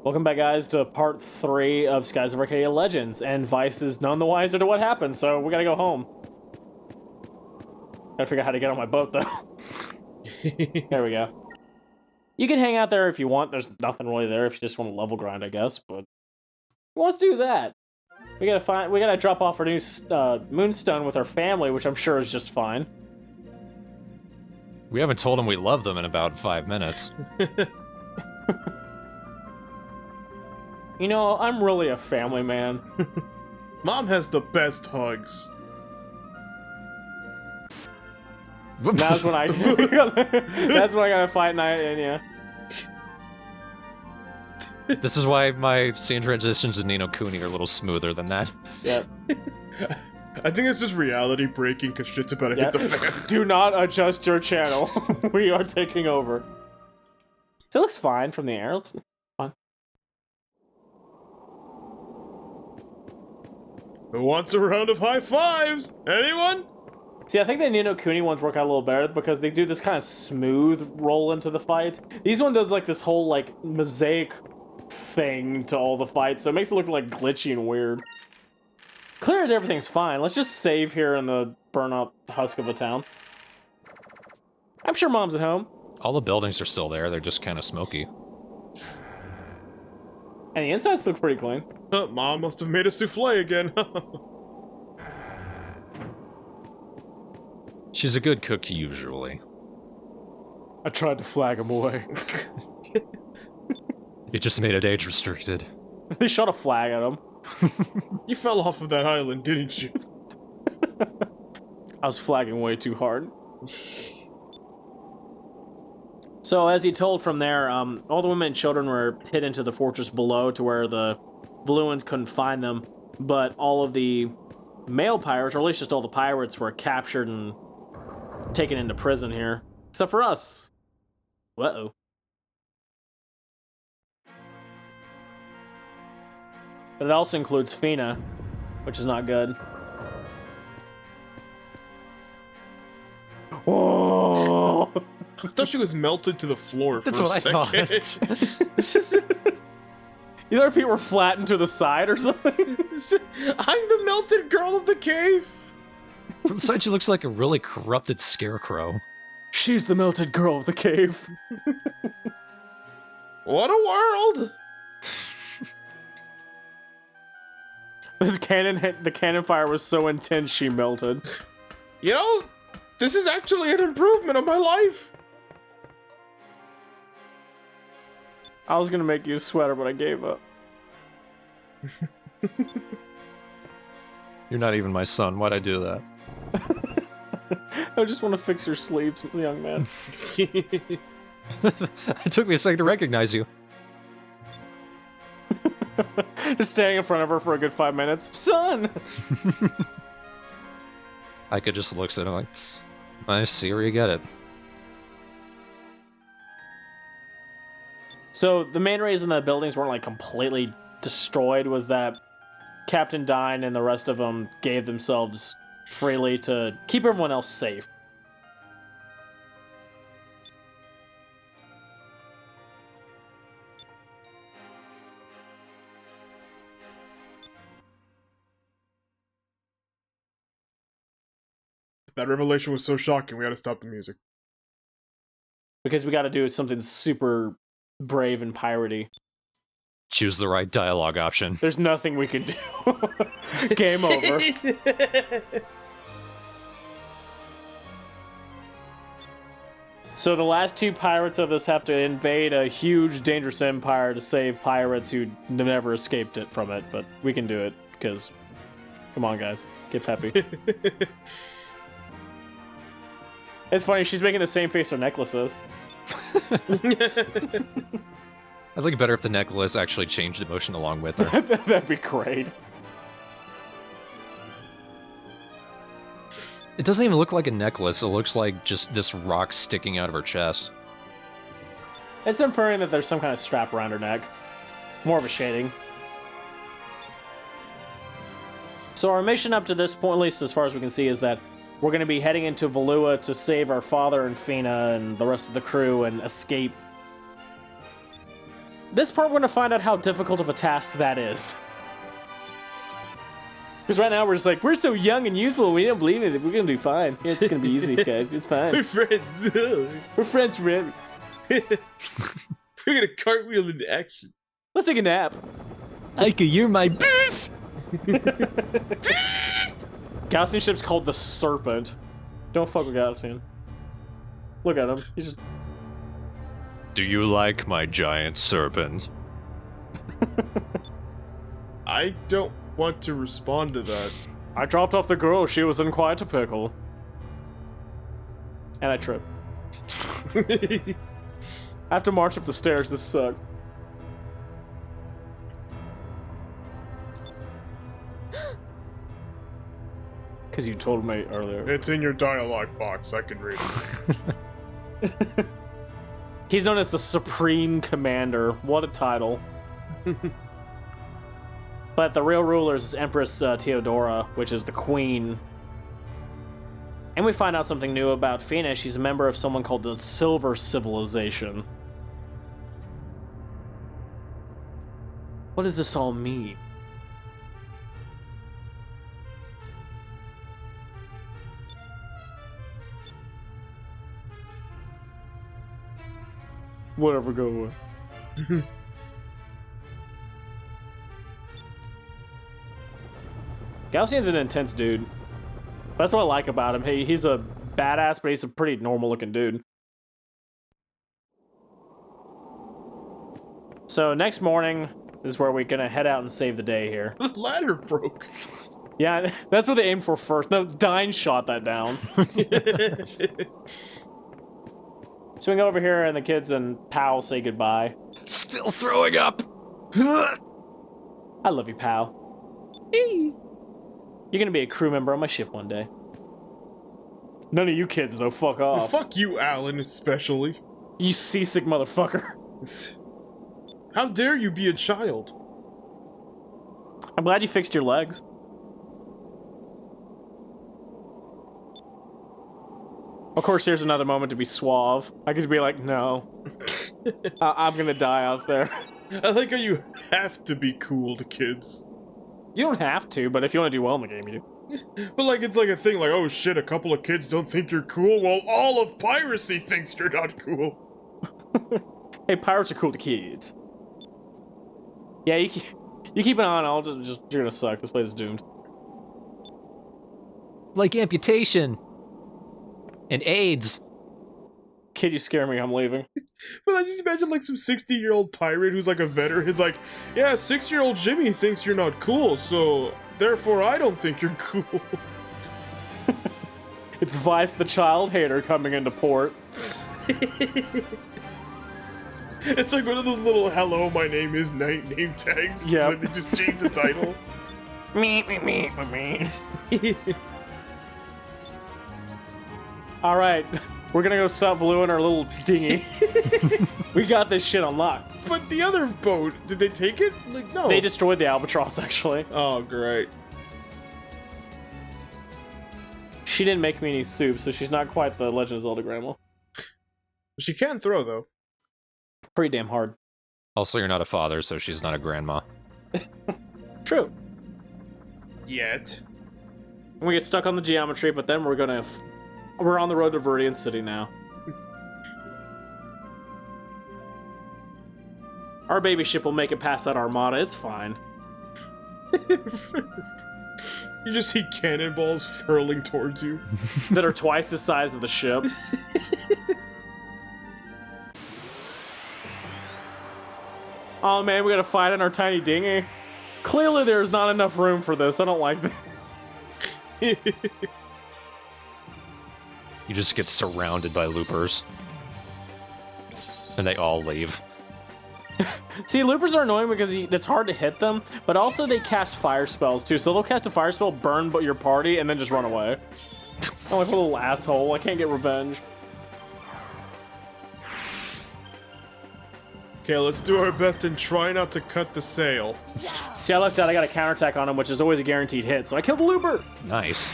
Welcome back, guys, to part 3 of Skies of Arcadia Legends, and Vice is none the wiser to what happened, so we gotta go home. Gotta figure out how to get on my boat, though. There we go. You can hang out there if you want. There's nothing really there if you just want to level grind, I guess, but who wants to do that? We gotta drop off our new moonstone with our family, which I'm sure is just fine. We haven't told them we love them in about 5 minutes. You know, I'm really a family man. Mom has the best hugs. That's when I that's when I gotta fight night, and yeah. This is why my scene transitions in Ni no Kuni are a little smoother than that. Yep. I think it's just reality breaking because shit's about to hit the fan. Do not adjust your channel. We are taking over. So it looks fine from the air. It's fine. Who wants a round of high fives? Anyone? See, I think the Ni no Kuni ones work out a little better because they do this kind of smooth roll into the fights. These one does like this whole like mosaic thing to all the fights, so it makes it look like glitchy and weird. Clear as everything's fine. Let's just save here in the burn-up husk of a town. I'm sure Mom's at home. All the buildings are still there, they're just kind of smoky. And the insides look pretty clean. Mom must have made a souffle again. She's a good cook usually. I tried to flag him away. You just made it age restricted. They shot a flag at him. You fell off of that island, didn't you? I was flagging way too hard. So, as he told from there, all the women and children were hid into the fortress below to where the Valuans couldn't find them, but all of the male pirates, or at least just all the pirates, were captured and taken into prison here. Except for us. Uh-oh. But it also includes Fina, which is not good. Whoa! I thought she was melted to the floor for That's a what second. I thought. Either her feet were flattened to the side or something. I'm the melted girl of the cave! From the side, she looks like a really corrupted scarecrow. She's the melted girl of the cave. What a world! The cannon fire was so intense she melted. You know, this is actually an improvement of my life. I was gonna make you a sweater, but I gave up. You're not even my son, why'd I do that? I just want to fix your sleeves, young man. It took me a second to recognize you. Just standing in front of her for a good 5 minutes. Son! I could just look at him like, I see where you get it. So, the main reason the buildings weren't, like, completely destroyed was that Captain Dine and the rest of them gave themselves freely to keep everyone else safe. That revelation was so shocking, we had to stop the music. Because we gotta do something super brave and piratey. Choose the right dialogue option. There's nothing we can do. Game over. So the last two pirates of us have to invade a huge, dangerous empire to save pirates who never escaped it from it, but we can do it, because... Come on, guys. Get peppy. It's funny, she's making the same face her necklace is. I'd like it better if the necklace actually changed emotion along with her. That'd be great. It doesn't even look like a necklace, it looks like just this rock sticking out of her chest. It's inferring that there's some kind of strap around her neck. More of a shading. So our mission up to this point, at least as far as we can see, is that we're going to be heading into Valua to save our father and Fina and the rest of the crew and escape This part, we're gonna find out how difficult of a task that is. Because right now we're just like, we're so young and youthful, we don't believe it. We're gonna do fine. It's gonna be easy, guys. It's fine. We're friends. We're friends forever. We're gonna cartwheel into action. Let's take a nap. Ika, you're my beef! Gaussian ship's called the Serpent. Don't fuck with Gaussian. Look at him. He's just... Do you like my giant serpent? I don't want to respond to that. I dropped off the girl. She was in quite a pickle. And I tripped. I have to march up the stairs. This sucks. Because you told me earlier. It's in your dialogue box. I can read it. He's known as the Supreme Commander. What a title. But the real ruler is Empress Theodora, which is the queen. And we find out something new about Fina. She's a member of someone called the Silver Civilization. What does this all mean? Whatever, go away. Gaussian's an intense dude. That's what I like about him. He's a badass, but he's a pretty normal looking dude. So next morning is where we're gonna head out and save the day here. The ladder broke. Yeah, that's what they aimed for first. No, Dine shot that down. So we go over here and the kids and Pal say goodbye. Still throwing up! I love you, Pal. You're gonna be a crew member on my ship one day. None of you kids, though. Fuck off. Fuck you, Alan, especially. You seasick motherfucker. How dare you be a child? I'm glad you fixed your legs. Of course, here's another moment to be suave. I could be like, no. I'm gonna die out there. I like how you have to be cool to kids. You don't have to, but if you want to do well in the game, you do. But like, it's like a thing like, oh shit, a couple of kids don't think you're cool, well, all of piracy thinks you're not cool. Hey, pirates are cool to kids. Yeah, you keep an eye on it, you're gonna suck. This place is doomed. Like amputation. And AIDS. Kid, you scare me, I'm leaving. But I just imagine like some 60-year-old pirate who's like a veteran who's like, yeah, 6-year-old Jimmy thinks you're not cool, so therefore I don't think you're cool. It's Vice the child hater coming into port. It's like one of those little hello, my name is Night name tags. Yeah. But they just change the title. Me. Alright, we're gonna go stop Valua in our little dinghy. We got this shit on lock. But the other boat, did they take it? Like, no. They destroyed the Albatross, actually. Oh, great. She didn't make me any soup, so she's not quite the Legend of Zelda grandma. She can throw, though. Pretty damn hard. Also, you're not a father, so she's not a grandma. True. Yet. And we get stuck on the geometry, but then we're on the road to Viridian City now. Our baby ship will make it past that armada, it's fine. You just see cannonballs furling towards you. That are twice the size of the ship. Oh man, we gotta fight in our tiny dinghy. Clearly there's not enough room for this, I don't like that. You just get surrounded by loopers. And they all leave. See, loopers are annoying because it's hard to hit them, but also they cast fire spells too. So they'll cast a fire spell, burn your party, and then just run away. I'm like a little asshole. I can't get revenge. Okay, let's do our best and try not to cut the sail. See, I lucked out. I got a counterattack on him, which is always a guaranteed hit. So I killed the looper. Nice.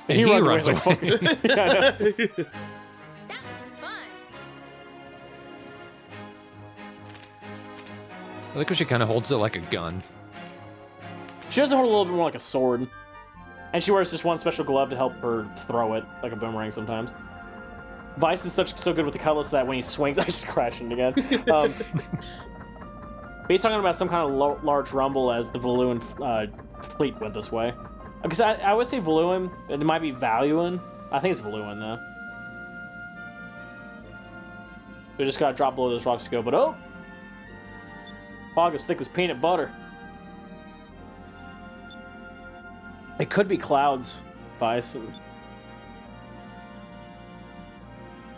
And he runs away. away. Like, fuck. Yeah, I know. That was fun. I like how she kind of holds it like a gun. She does hold it a little bit more like a sword. And she wears just one special glove to help her throw it, like a boomerang sometimes. Vice is so good with the cutlass that when he swings, I just crashed it again. But he's talking about some kind of large rumble as the Valuan fleet went this way. Because I would say Valuan, it might be Valuan. I think it's Valuan though. We just gotta drop below those rocks to go, but oh! Fog as thick as peanut butter. It could be clouds, Vice.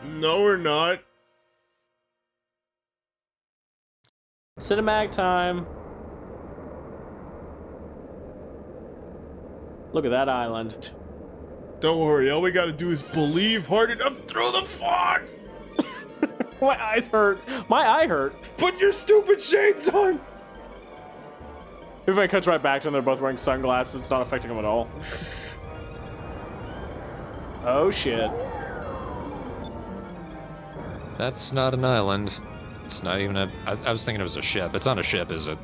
No, we're not. Cinematic time. Look at that island. Don't worry, all we gotta do is believe hard enough through the fog! My eyes hurt. My eye hurt. Put your stupid shades on! Everybody cuts right back to them. They're both wearing sunglasses. It's not affecting them at all. Oh, shit. That's not an island. It's not even a... I was thinking it was a ship. It's not a ship, is it?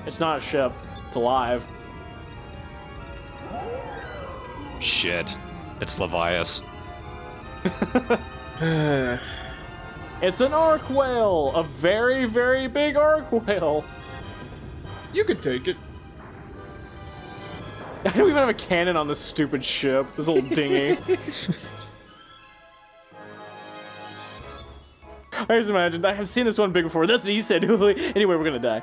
It's not a ship. It's alive. Shit. It's Levias. It's an arc whale. A very, very big arc whale. You could take it. I don't even have a cannon on this stupid ship. This little dinghy. I just imagined. I have seen this one big before. That's what he said. Anyway, we're gonna die.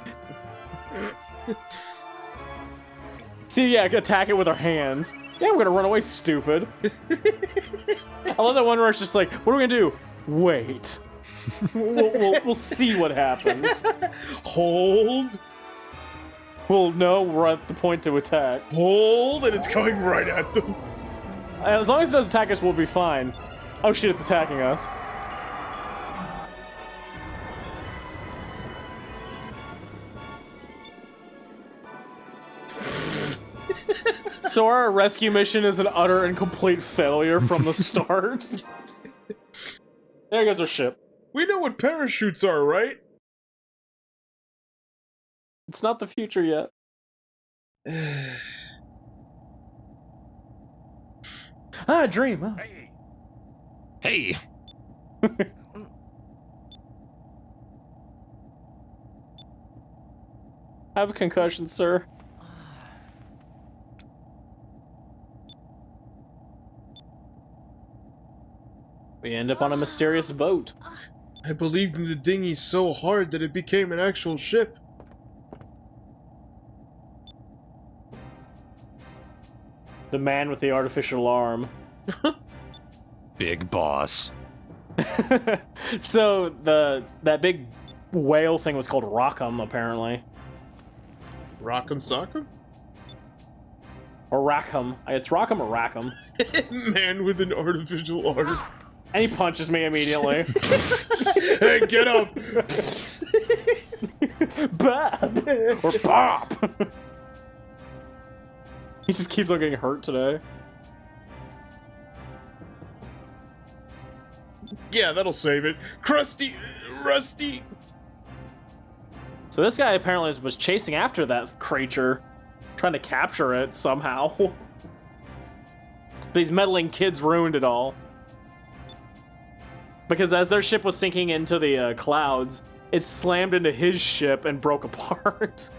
See, yeah, attack it with our hands. Yeah, we're gonna run away, stupid. I love that one where it's just like, what are we gonna do? Wait. We'll see what happens. Hold. Well, no, we're at the point to attack. Hold, and it's coming right at them. As long as it doesn't attack us, we'll be fine. Oh shit, it's attacking us. So our rescue mission is an utter and complete failure from the start. There goes our ship. We know what parachutes are, right? It's not the future yet. Dream. Huh? Hey! I have a concussion, sir. We end up on a mysterious boat. I believed in the dinghy so hard that it became an actual ship. The man with the artificial arm. Big boss. So that big whale thing was called Rackham, apparently. Rock'em sock'em? Or Rackham. It's Rackham or Rackham. Man with an artificial arm. And he punches me immediately. Hey, get up! Bab! Or Bop! He just keeps on getting hurt today. Yeah, that'll save it. Crusty, Rusty. So this guy apparently was chasing after that creature, trying to capture it somehow. These meddling kids ruined it all. Because as their ship was sinking into the clouds, it slammed into his ship and broke apart. So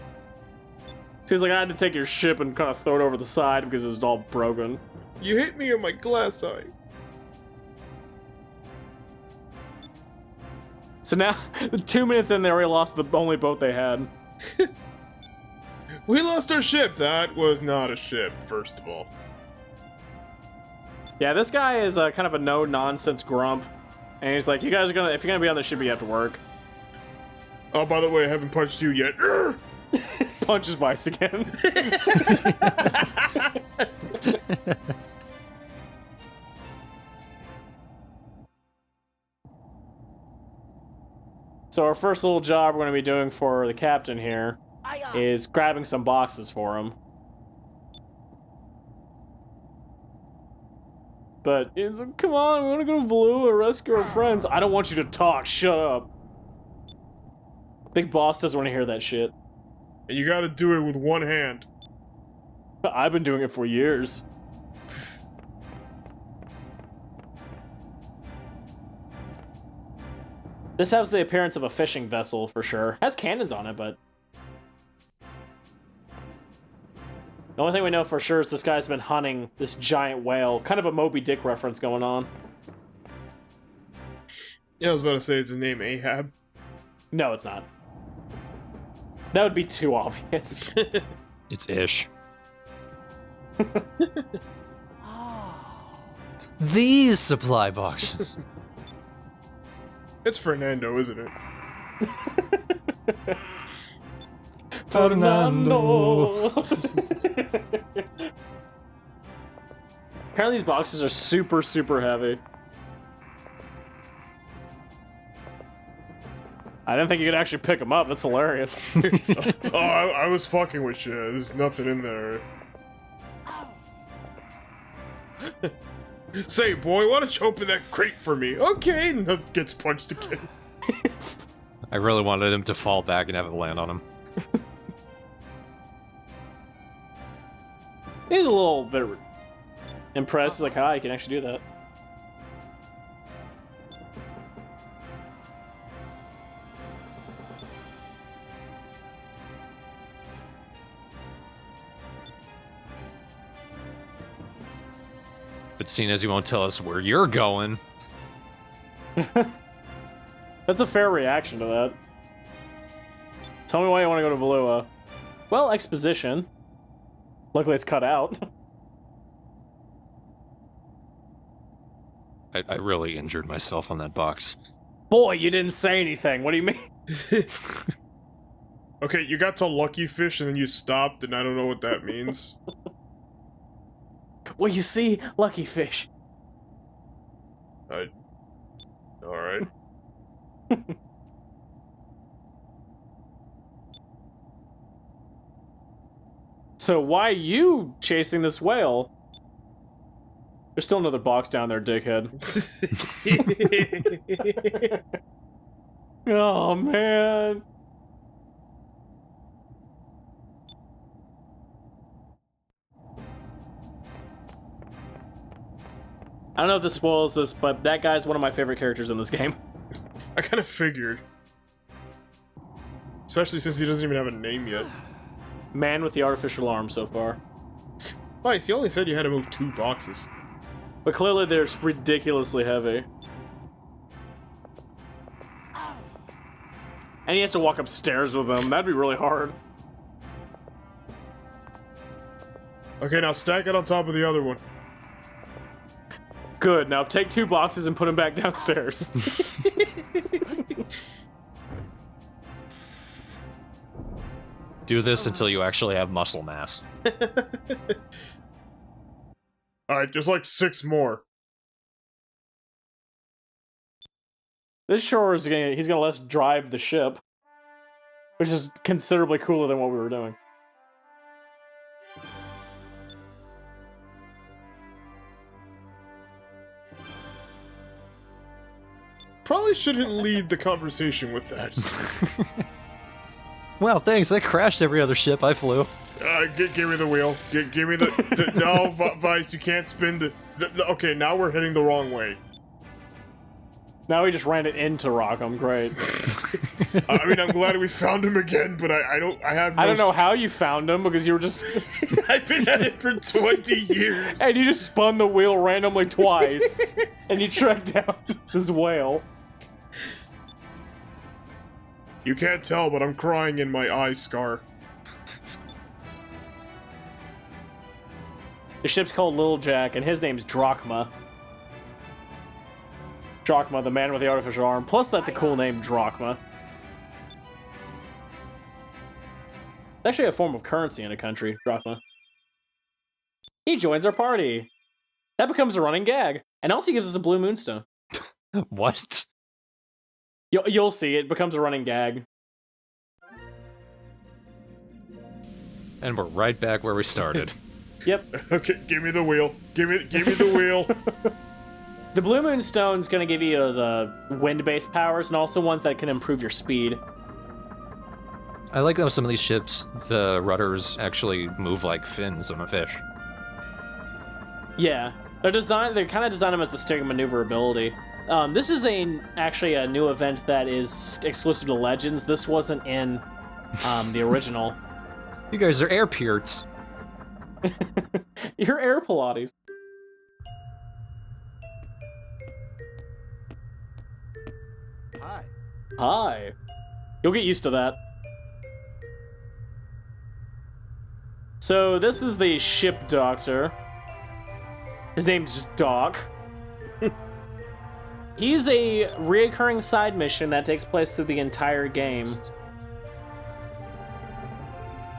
he's like, I had to take your ship and kind of throw it over the side because it was all broken. You hit me in my glass eye. So now, 2 minutes in, they already lost the only boat they had. We lost our ship. That was not a ship, first of all. Yeah, this guy is kind of a no-nonsense grump. And he's like, you guys are gonna, if you're gonna be on the ship, you have to work. Oh, by the way, I haven't punched you yet. Punches Vice again. So our first little job we're gonna be doing for the captain here is grabbing some boxes for him. But it's like, come on, we want to go to Valua, rescue our friends. I don't want you to talk, shut up. Big boss doesn't want to hear that shit. And you gotta do it with one hand. I've been doing it for years. This has the appearance of a fishing vessel for sure. Has cannons on it, but the only thing we know for sure is this guy's been hunting this giant whale. Kind of a Moby Dick reference going on. Yeah, I was about to say, is his name Ahab? No, it's not. That would be too obvious. It's Ish. These supply boxes. It's Fernando, isn't it? Fernando. Apparently these boxes are super, super heavy. I didn't think you could actually pick them up. That's hilarious. Oh, I was fucking with you. There's nothing in there. Say, boy, why don't you open that crate for me? Okay, and that gets punched again. I really wanted him to fall back and have it land on him. He's a little bit impressed. He's like, ah, you can actually do that. But seeing as he won't tell us where you're going... That's a fair reaction to that. Tell me why you want to go to Valua. Well, exposition. Luckily it's cut out. I really injured myself on that box. Boy, you didn't say anything. What do you mean? Okay, you got to Lucky Fish and then you stopped, and I don't know what that means. Well, you see, Lucky Fish. Alright. So why you chasing this whale? There's still another box down there, dickhead. Oh, man. I don't know if this spoils this, but that guy's one of my favorite characters in this game. I kind of figured. Especially since he doesn't even have a name yet. Man with the artificial arm so far. Nice, he only said you had to move 2 boxes. But clearly they're ridiculously heavy. And he has to walk upstairs with them. That'd be really hard. Okay, now stack it on top of the other one. Good, now take 2 boxes and put them back downstairs. Do this until you actually have muscle mass. Alright, just like 6 more. This sure is he's gonna let us drive the ship. Which is considerably cooler than what we were doing. Probably shouldn't lead the conversation with that. Well, thanks. I crashed every other ship I flew. Give me the wheel. Give me the no, Vice, you can't spin the okay, now we're heading the wrong way. Now we just ran it into Rockham, great. I mean, I'm glad we found him again, but I don't know how you found him, because you were just... I've been at it for 20 years. And you just spun the wheel randomly twice, and you tracked down this whale. You can't tell, but I'm crying in my eye scar. The ship's called Little Jack, and his name's Drachma. Drachma, the man with the artificial arm. Plus, that's a cool name, Drachma. It's actually a form of currency in a country, Drachma. He joins our party. That becomes a running gag. And also gives us a blue moonstone. What? You'll see, it becomes a running gag. And we're right back where we started. Yep. Okay, give me the wheel. Give me the wheel. The blue moonstone's gonna give you the wind-based powers, and also ones that can improve your speed. I like how some of these ships, the rudders actually move like fins on a fish. Yeah, they kind of designed them as the steering maneuverability. This is actually a new event that is exclusive to Legends. This wasn't in the original. You guys are air Pierts. You're air Pilates. Hi. Hi. You'll get used to that. So this is the ship doctor. His name's just Doc. He's a reoccurring side mission that takes place through the entire game.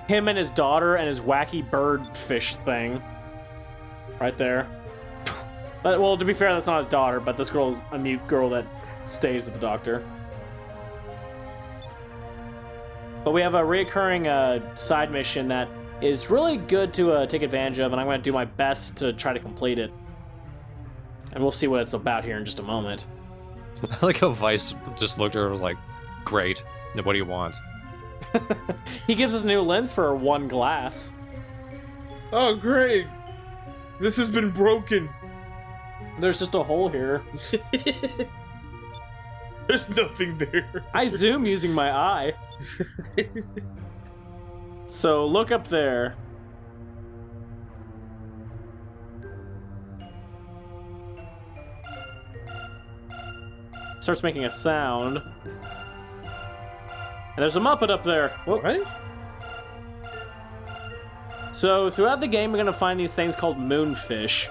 Him and his daughter and his wacky bird fish thing. Right there. But, well, to be fair, that's not his daughter, but this girl is a mute girl that stays with the doctor. But we have a reoccurring side mission that is really good to take advantage of, and I'm going to do my best to try to complete it. And we'll see what it's about here in just a moment. I like how Vice just looked at her and was like, great, what do you want? He gives us a new lens for one glass. Oh, great! This has been broken. There's just a hole here. There's nothing there. I zoom using my eye. So look up there. Starts making a sound. And there's a Muppet up there. Whoop. What? So throughout the game, we're gonna find these things called moonfish.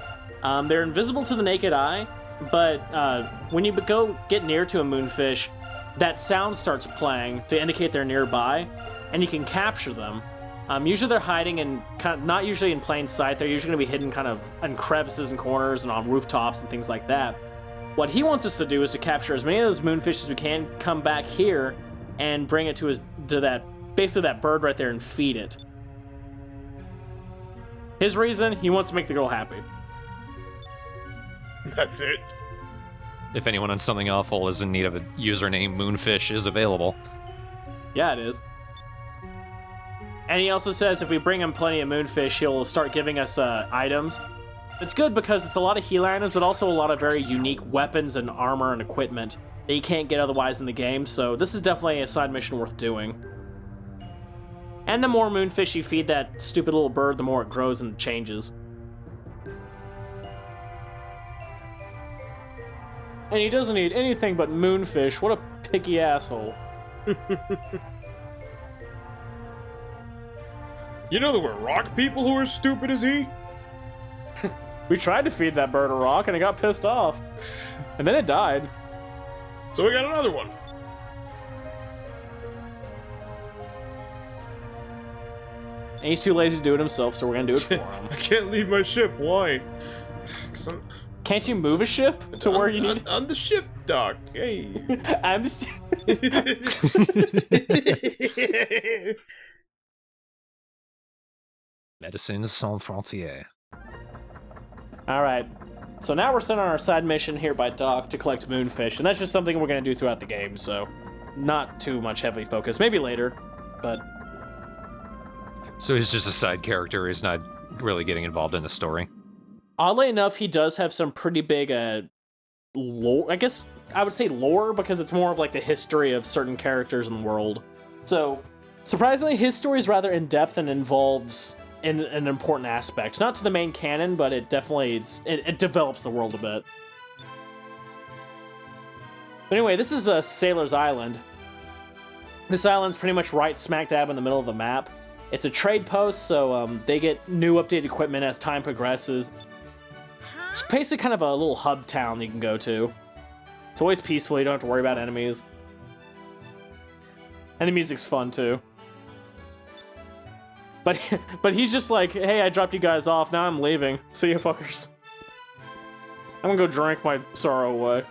They're invisible to the naked eye, but when you go get near to a moonfish, that sound starts playing to indicate they're nearby, and you can capture them. Usually they're hiding in, not usually in plain sight, they're usually gonna be hidden kind of in crevices and corners and on rooftops and things like that. What he wants us to do is to capture as many of those moonfish as we can, come back here, and bring it to basically that bird right there and feed it. His reason, he wants to make the girl happy. That's it. If anyone on Something Awful is in need of a username, Moonfish is available. Yeah, it is. And he also says if we bring him plenty of moonfish, he'll start giving us items. It's good because it's a lot of heal items, but also a lot of very unique weapons and armor and equipment that you can't get otherwise in the game, so this is definitely a side mission worth doing. And the more moonfish you feed that stupid little bird, the more it grows and changes. And he doesn't eat anything but moonfish. What a picky asshole. You know there were rock people who were as stupid as he? We tried to feed that bird a rock and it got pissed off. And then it died. So we got another one. And he's too lazy to do it himself, so we're gonna do it for him. I can't leave my ship. Why? 'Cause Can't you move a ship to where you need? on the ship, Doc. Hey. I'm just... Médecins Sans Frontières. Alright. So now we're sent on our side mission here by Doc to collect moonfish, and that's just something we're gonna do throughout the game, so not too much heavy focus. Maybe later, but... So he's just a side character, he's not really getting involved in the story. Oddly enough, he does have some pretty big, lore. I guess I would say lore, because it's more of like the history of certain characters in the world. So, surprisingly, his story is rather in-depth and involves an important aspect. Not to the main canon, but it definitely it develops the world a bit. But anyway, this is Sailor's Island. This island's pretty much right smack dab in the middle of the map. It's a trade post, so they get new updated equipment as time progresses. It's basically kind of a little hub town you can go to. It's always peaceful, you don't have to worry about enemies. And the music's fun, too. But he's just like, hey, I dropped you guys off, now I'm leaving. See you fuckers. I'm gonna go drink my sorrow away.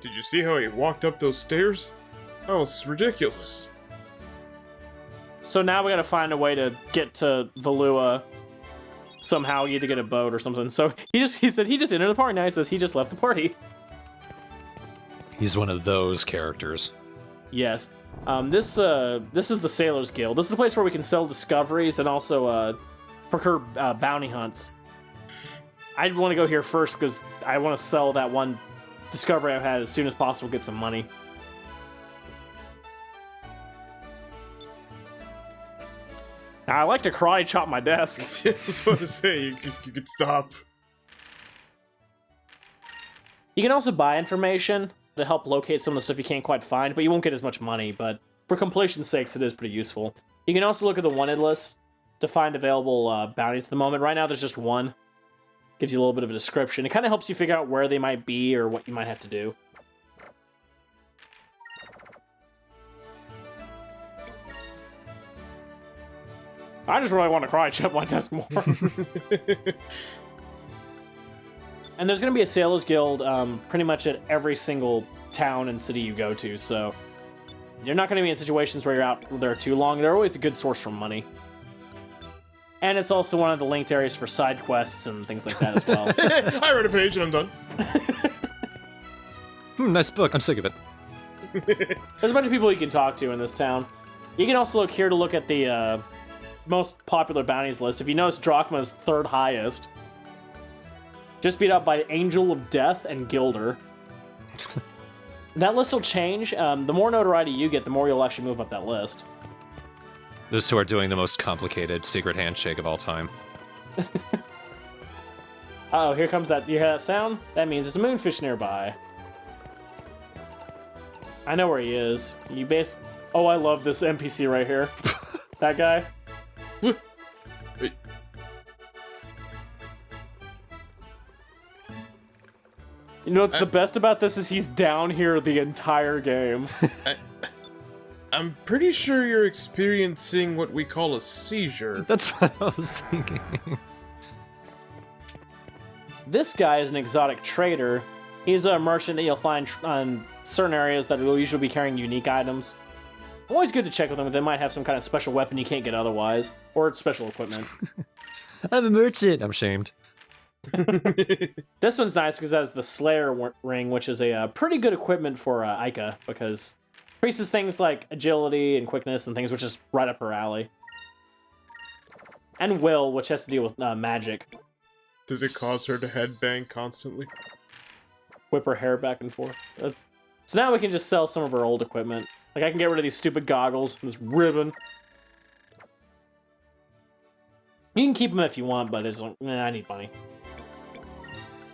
Did you see how he walked up those stairs? That was ridiculous. So now we gotta find a way to get to Valua somehow, either get a boat or something. So he said he just entered the party. Now he says he just left the party. He's one of those characters. Yes. This is the Sailors Guild. This is the place where we can sell discoveries and also procure bounty hunts. I want to go here first because I want to sell that one discovery I've had as soon as possible, get some money. Now, I like to karate chop my desk. I was about to say, you could stop. You can also buy information to help locate some of the stuff you can't quite find, but you won't get as much money, but for completion's sakes, it is pretty useful. You can also look at the wanted list to find available bounties at the moment. Right now, there's just one. Gives you a little bit of a description. It kind of helps you figure out where they might be or what you might have to do. I just really want to karate chop my desk more. And there's going to be a Sailors Guild pretty much at every single town and city you go to, so you're not going to be in situations where you're out there too long. They're always a good source for money. And it's also one of the linked areas for side quests and things like that as well. I read a page and I'm done. Nice book. I'm sick of it. There's a bunch of people you can talk to in this town. You can also look here to look at the most popular bounties list. If you notice, Drachma's third highest. Just beat out by Angel of Death and Gilder. That list will change. The more notoriety you get, the more you'll actually move up that list. Those two are doing the most complicated secret handshake of all time. Oh, here comes that. You hear that sound? That means there's a moonfish nearby. I know where he is. Oh, I love this NPC right here. That guy. You know what's the best about this is he's down here the entire game. I'm pretty sure you're experiencing what we call a seizure. That's what I was thinking. This guy is an exotic trader. He's a merchant that you'll find on certain areas that will usually be carrying unique items. Always good to check with them. They might have some kind of special weapon you can't get otherwise, or special equipment. I'm a merchant. I'm ashamed. This one's nice because it has the Slayer ring, which is a pretty good equipment for Ica, because it increases things like agility and quickness and things, which is right up her alley. And Will, which has to deal with magic. Does it cause her to headbang constantly? Whip her hair back and forth. So now we can just sell some of her old equipment. Like, I can get rid of these stupid goggles and this ribbon. You can keep them if you want, but it's like, I need money.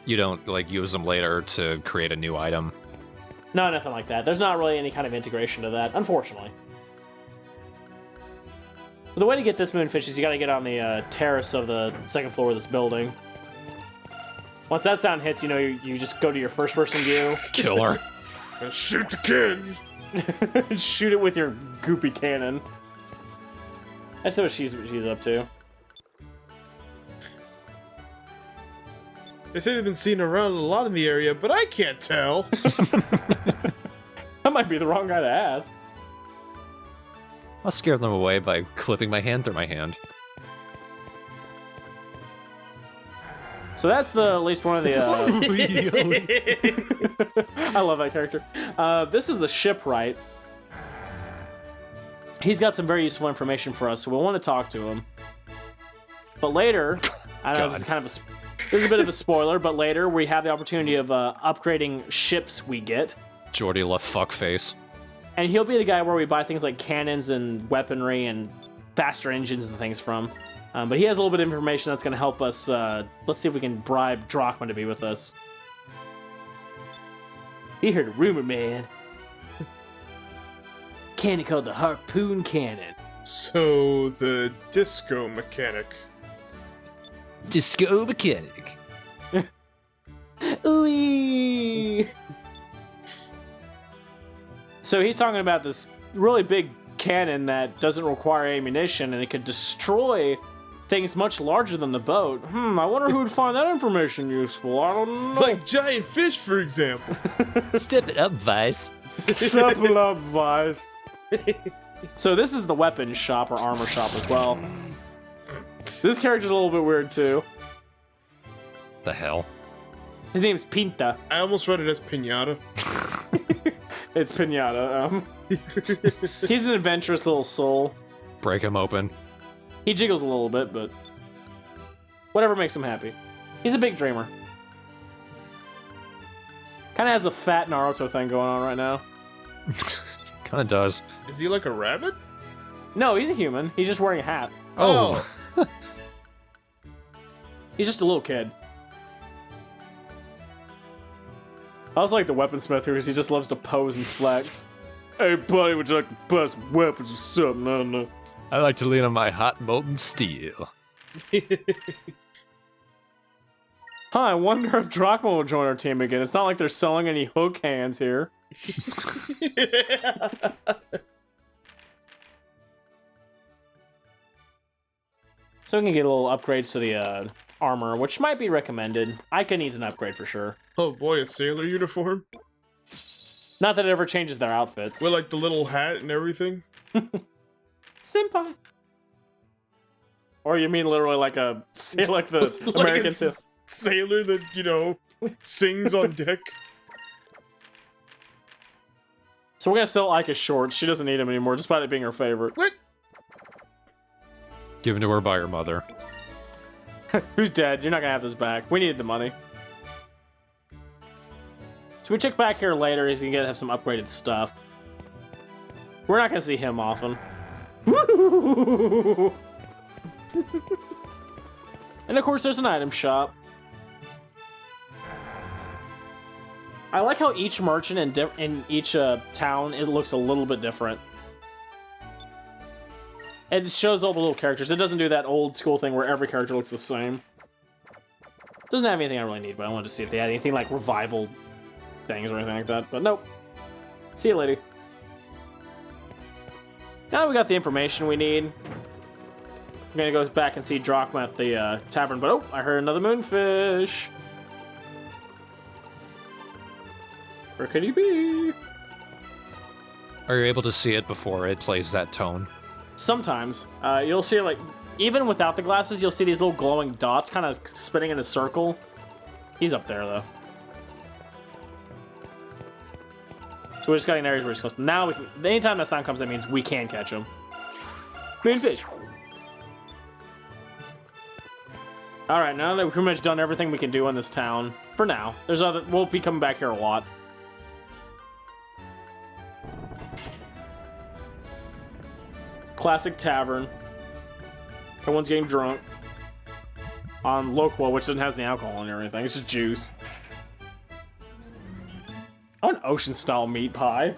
You don't, like, use them later to create a new item? No, nothing like that. There's not really any kind of integration to that, unfortunately. But the way to get this moonfish is you gotta get on the terrace of the second floor of this building. Once that sound hits, you know, you just go to your first-person view. Kill her. And shoot the kid! Shoot it with your goopy cannon. I see what she's up to. They say they've been seen around a lot in the area, but I can't tell. That might be the wrong guy to ask. I'll scare them away by clipping my hand through my hand. So that's at least one of the... I love that character. This is the shipwright. He's got some very useful information for us, so we'll want to talk to him. But later, I know this is this is a bit of a spoiler, but later we have the opportunity of upgrading ships we get. Jordy left fuckface. And he'll be the guy where we buy things like cannons and weaponry and faster engines and things from. But he has a little bit of information that's going to help us. Let's see if we can bribe Drachma to be with us. He heard a rumor, man. Cannon called the Harpoon Cannon. So, the disco mechanic. Disco mechanic. Ooh. So he's talking about this really big cannon that doesn't require ammunition, and it could destroy things much larger than the boat. I wonder who would find that information useful. I don't know. Like giant fish, for example. Step it up, Vice. Step it up, Vice. So this is the weapons shop or armor shop as well. This character's a little bit weird too. The hell? His name's Pinta. I almost read it as Pinata. It's Pinata. He's an adventurous little soul. Break him open. He jiggles a little bit, but whatever makes him happy. He's a big dreamer. Kind of has a fat Naruto thing going on right now. Kind of does. Is he like a rabbit? No, he's a human. He's just wearing a hat. Oh. He's just a little kid. I also like the weaponsmith because he just loves to pose and flex. Hey buddy, would you like to bust weapons or something? I don't know. I like to lean on my hot molten steel. I wonder if Drachma will join our team again. It's not like they're selling any hook hands here. So we can get a little upgrades to the armor, which might be recommended. Ica needs an upgrade for sure. Oh boy, a sailor uniform? Not that it ever changes their outfits. With like the little hat and everything? Senpai. Or you mean literally like a like the Like American a sailor that, you know, sings on deck? So we're gonna sell Ica shorts. She doesn't need them anymore, despite it being her favorite. What? Given to her by her mother. Who's dead? You're not gonna have this back. We needed the money. So we check back here later. He's gonna have some upgraded stuff. We're not gonna see him often. And of course, there's an item shop. I like how each merchant in each town looks a little bit different. It shows all the little characters. It doesn't do that old school thing where every character looks the same. Doesn't have anything I really need, but I wanted to see if they had anything like revival things or anything like that. But nope. See you, lady. Now that we got the information we need, I'm gonna go back and see Drachma at the tavern. But oh, I heard another moonfish. Where could he be? Are you able to see it before it plays that tone? Sometimes. You'll see, like, even without the glasses, you'll see these little glowing dots kind of spinning in a circle. He's up there, though. So we're just getting areas where he's close. Now, we can, anytime that sound comes, that means we can catch him. Moonfish! Alright, now that we've pretty much done everything we can do in this town, for now. We'll be coming back here a lot. Classic tavern. Everyone's getting drunk. On Loqua, which doesn't have any alcohol in it or anything. It's just juice. I want an ocean-style meat pie.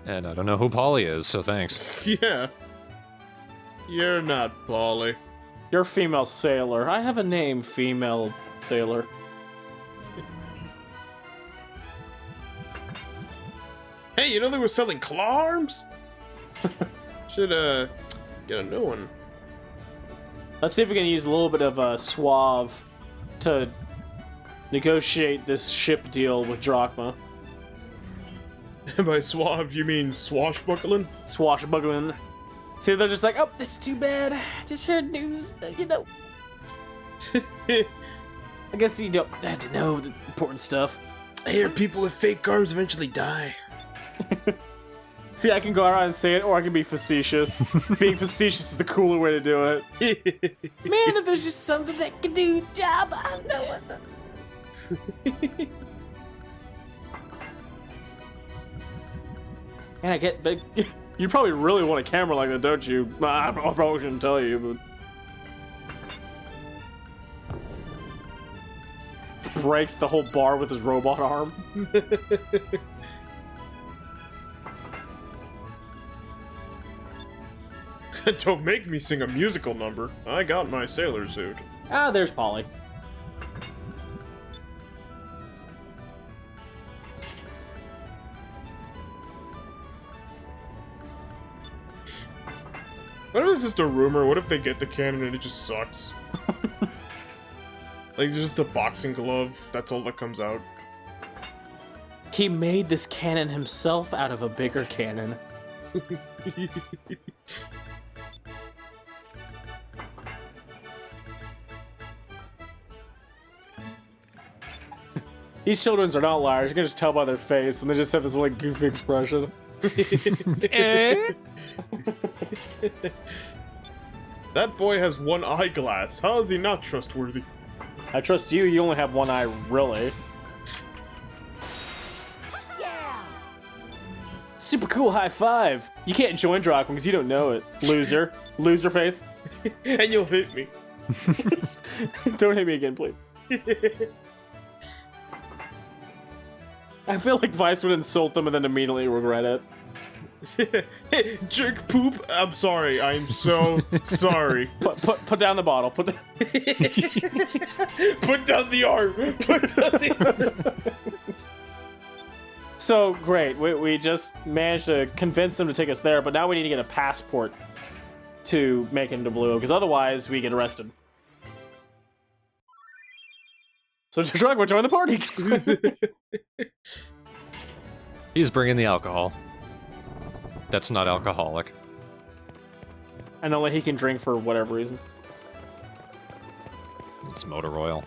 And I don't know who Polly is, so thanks. Yeah. You're not Polly. You're a female sailor. I have a name, female sailor. Hey, you know they were selling claw arms? Should, get a new one. Let's see if we can use a little bit of suave to negotiate this ship deal with Drachma. By suave, you mean swashbuckling? Swashbuckling. See, they're just like, oh, that's too bad. Just heard news, you know. I guess you don't have to know the important stuff. I hear people with fake arms eventually die. See, I can go around and say it, or I can be facetious. Being facetious is the cooler way to do it. Man, if there's just something that can do the job, I know it. And I get big. You probably really want a camera like that, don't you? I probably shouldn't tell you, but breaks the whole bar with his robot arm. Don't make me sing a musical number. I got my sailor suit. Ah, there's Polly. What if it's just a rumor? What if they get the cannon and it just sucks? Like, just a boxing glove, that's all that comes out. He made this cannon himself out of a bigger cannon. Can These children are not liars. You can just tell by their face, and they just have this like goofy expression. That boy has one eyeglass. How is he not trustworthy? I trust you. You only have one eye, really. Super cool high five. You can't join Drachma because you don't know it. Loser. Loser face. And you'll hit me. Don't hit me again, please. I feel like Vice would insult them and then immediately regret it. Jerk poop. I'm sorry. I'm so sorry. Put down the bottle. Put down the arm. Put down the arm. So great. We just managed to convince them to take us there, but now we need to get a passport to make it into Valua, because otherwise we get arrested. So Drachma, join the party. He's bringing the alcohol. That's not alcoholic. And only he can drink for whatever reason. It's motor oil.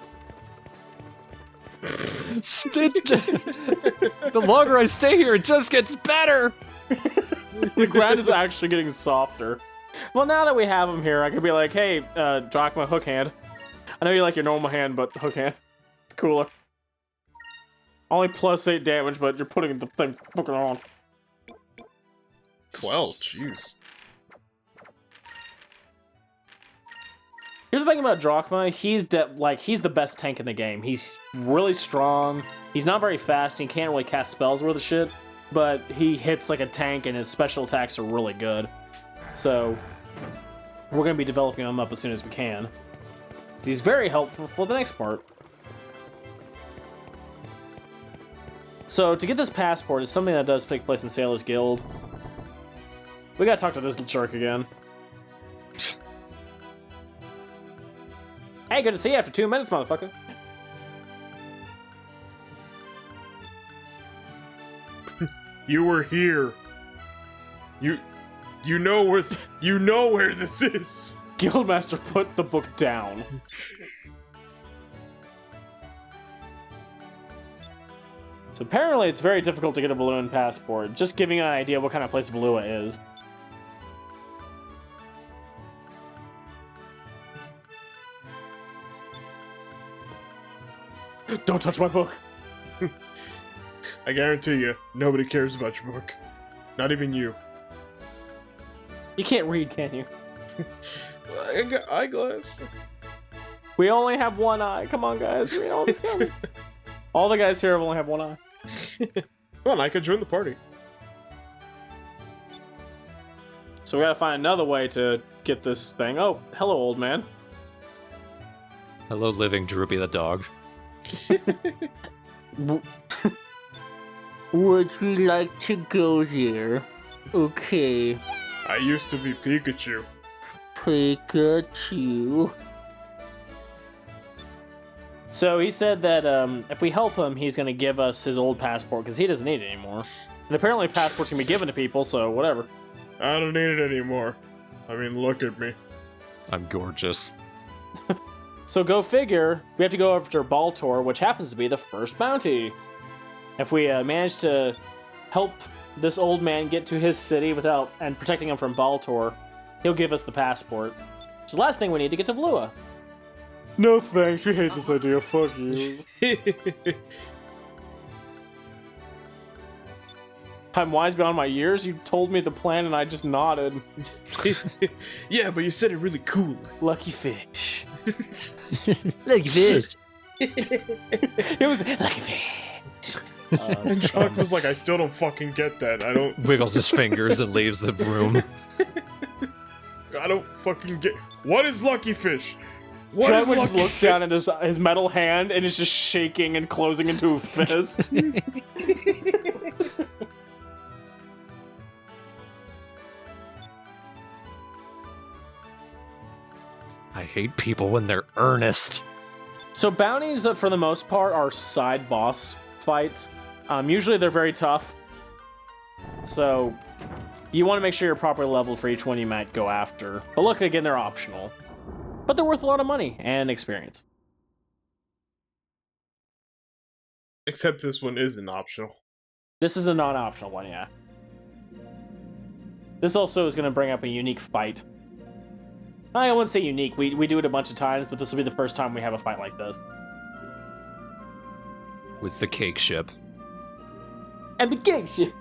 The longer I stay here, it just gets better. The ground is actually getting softer. Well, now that we have him here, I could be like, hey, Drachma, hook hand. I know you like your normal hand, but hook hand. It's cooler. Only +8 damage, but you're putting the thing fucking on. 12, jeez. Here's the thing about Drachma, he's the best tank in the game. He's really strong, he's not very fast, he can't really cast spells worth of shit, but he hits like a tank and his special attacks are really good. So, we're going to be developing him up as soon as we can. He's very helpful for the next part. So, to get this passport is something that does take place in Sailor's Guild. We gotta talk to this jerk again. Hey, good to see you after 2 minutes, motherfucker. You were here. You know where this is. Guildmaster, put the book down. So apparently it's very difficult to get a Valuan passport. Just giving an idea of what kind of place Valua is. Don't touch my book. I guarantee you, nobody cares about your book. Not even you. You can't read, can you? I got eyeglass. We only have one eye. Come on, guys. Read all this comic. All the guys here only have one eye. Come on, I could join the party. So we gotta find another way to get this thing. Oh, hello, old man. Hello, living Droopy the dog. Would you like to go there? Okay. I used to be Pikachu. Pikachu. So he said that if we help him, he's gonna give us his old passport because he doesn't need it anymore. And apparently passports can be given to people, so whatever. I don't need it anymore. I mean, look at me. I'm gorgeous. So go figure, we have to go after Baltor, which happens to be the first bounty. If we manage to help this old man get to his city and protecting him from Baltor, he'll give us the passport. Which is the last thing we need to get to Valua. No thanks, we hate this idea, fuck you. I'm wise beyond my years, you told me the plan and I just nodded. Yeah, but you said it really cool. Lucky fish. Lucky fish. It was lucky fish. And Chuck was like, I still don't fucking get that. I don't... Wiggles his fingers and leaves the room. I don't fucking get... What is Lucky Fish? Drachma just looks down at his metal hand and is just shaking and closing into a fist. I hate people when they're earnest. So bounties, for the most part, are side boss fights. Usually they're very tough. So you want to make sure you're properly leveled for each one you might go after. But look, again, they're optional. But they're worth a lot of money and experience. Except this one isn't optional. This is a non-optional one, yeah. This also is going to bring up a unique fight. I wouldn't say unique. We do it a bunch of times, but this will be the first time we have a fight like this. With the cake ship. And the cake ship.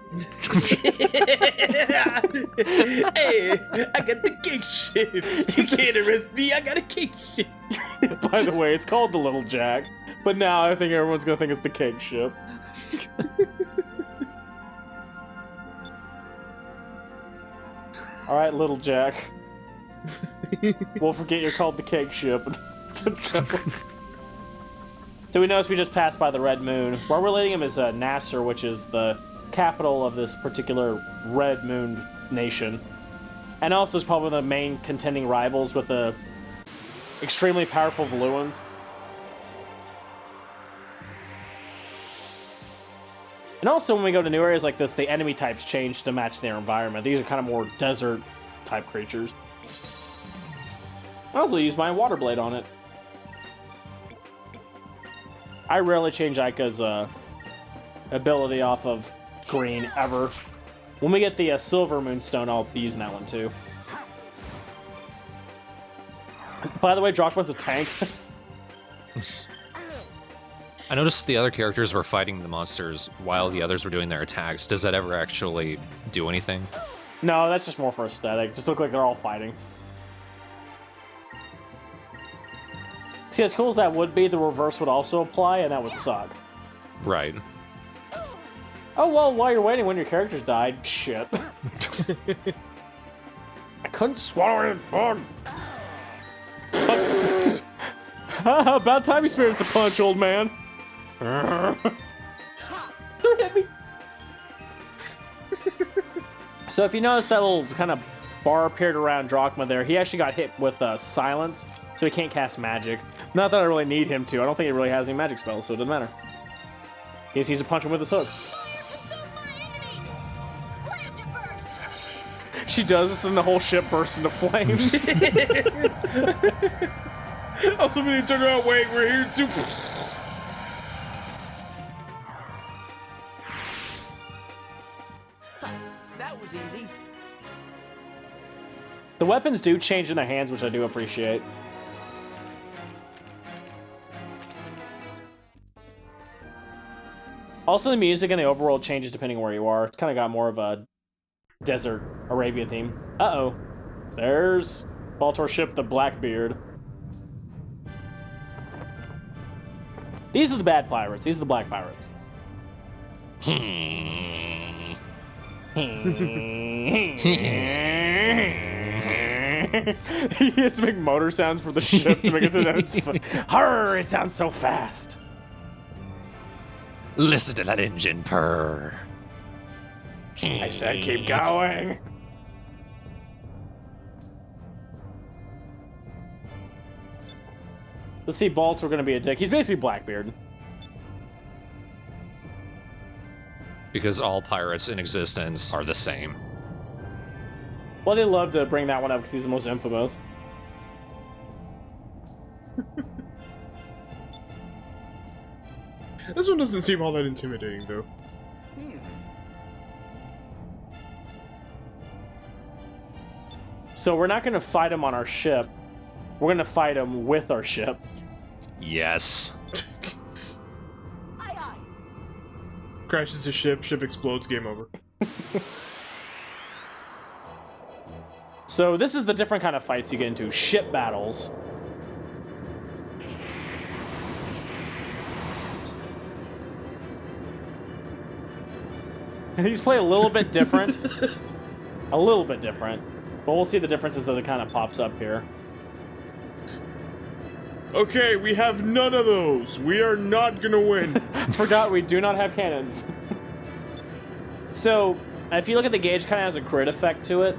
Hey, I got the cake ship. You can't arrest me. I got a cake ship. By the way, it's called the Little Jack, but now I think everyone's going to think it's the cake ship. All right, Little Jack. We'll forget you're called the cake ship. Let's go. So we notice we just passed by the Red Moon. Where we're leading him is Nasser, which is the capital of this particular Red Moon nation. And also is probably the main contending rivals with the extremely powerful Valuans. And also when we go to new areas like this, the enemy types change to match their environment. These are kind of more desert type creatures. I also use my water blade on it. I rarely change Aika's ability off of green, ever. When we get the Silver Moonstone, I'll be using that one too. By the way, Drachma's a tank. I noticed the other characters were fighting the monsters while the others were doing their attacks. Does that ever actually do anything? No, that's just more for aesthetic. Just look like they're all fighting. See, as cool as that would be, the reverse would also apply, and that would suck. Right. Oh, well, while you're waiting when your characters died, shit. I couldn't swallow his bug. About time you experienced a punch, old man. Don't hit me. So if you notice that little kind of bar appeared around Drachma there, he actually got hit with silence, so he can't cast magic. Not that I really need him to. I don't think he really has any magic spells, so it doesn't matter. He just needs to punch him with his hook. She does this, and the whole ship bursts into flames. Also, when you turn around, wait, we're here too. That was easy. The weapons do change in their hands, which I do appreciate. Also, the music and the overworld changes depending on where you are. It's kind of got more of a desert Arabian theme. Uh-oh. There's Baltor ship, the Blackbeard. These are the bad pirates. These are the black pirates. He has to make motor sounds for the ship to make it so that it's Harr, it sounds so fast. Listen to that engine purr. I said keep going. Let's see, Baltor gonna be a dick. He's basically Blackbeard. Because all pirates in existence are the same. Well, they love to bring that one up because he's the most infamous. This one doesn't seem all that intimidating, though. So we're not gonna fight him on our ship. We're gonna fight him with our ship. Yes. Aye, aye. Crashes the ship, ship explodes, game over. So this is the different kind of fights you get into. Ship battles. These play a little bit different. A little bit different. But we'll see the differences as it kind of pops up here. Okay, we have none of those. We are not gonna win. Forgot we do not have cannons. So, if you look at the gauge, it kind of has a crit effect to it.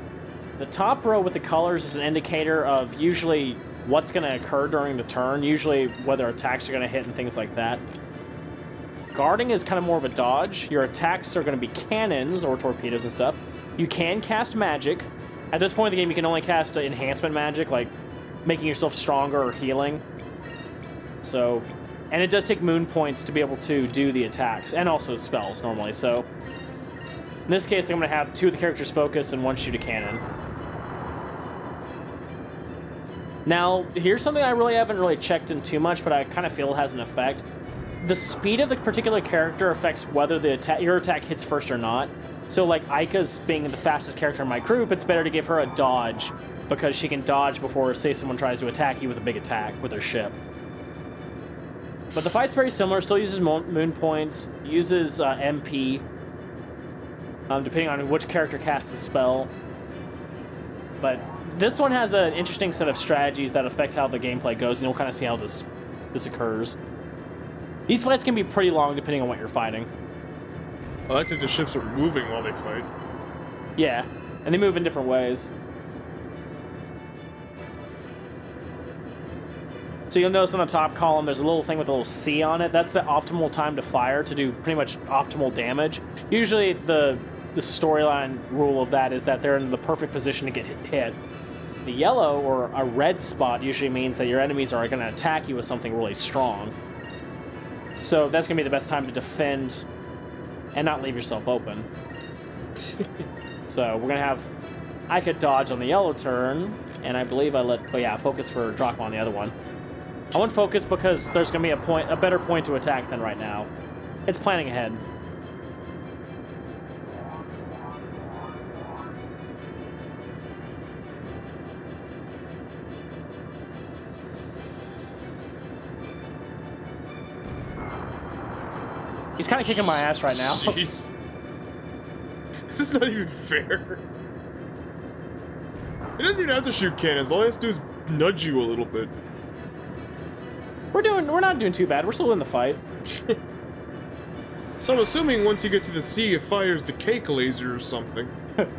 The top row with the colors is an indicator of usually what's going to occur during the turn, usually whether attacks are going to hit and things like that. Guarding is kind of more of a dodge. Your attacks are going to be cannons or torpedoes and stuff. You can cast magic. At this point in the game, you can only cast enhancement magic, like making yourself stronger or healing. So, And it does take moon points to be able to do the attacks, and also spells normally, so... In this case, I'm going to have 2 of the characters focus and 1 shoot a cannon. Now, here's something I really haven't checked in too much, but I kind of feel has an effect. The speed of the particular character affects whether your attack hits first or not. So, like, Aika's being the fastest character in my group, it's better to give her a dodge, because she can dodge before, say, someone tries to attack you with a big attack with their ship. But the fight's very similar, still uses moon points, uses MP, depending on which character casts the spell. But this one has an interesting set of strategies that affect how the gameplay goes, and you'll kind of see how this occurs. These fights can be pretty long depending on what you're fighting. I like that the ships are moving while they fight. Yeah, and they move in different ways. So you'll notice on the top column, there's a little thing with a little C on it. That's the optimal time to fire to do pretty much optimal damage. Usually the storyline rule of that is that they're in the perfect position to get hit. The yellow or a red spot usually means that your enemies are going to attack you with something really strong. So that's going to be the best time to defend and not leave yourself open. So we're going to have Aika dodge on the yellow turn, and I believe I focus for Drachma on the other one. I want focus because there's going to be a better point to attack than right now. It's planning ahead. He's kind of kicking my ass right now. Jeez. This is not even fair. He doesn't even have to shoot cannons. All he has to do is nudge you a little bit. We're not doing too bad. We're still in the fight. So I'm assuming once you get to the sea, it fires the cake laser or something.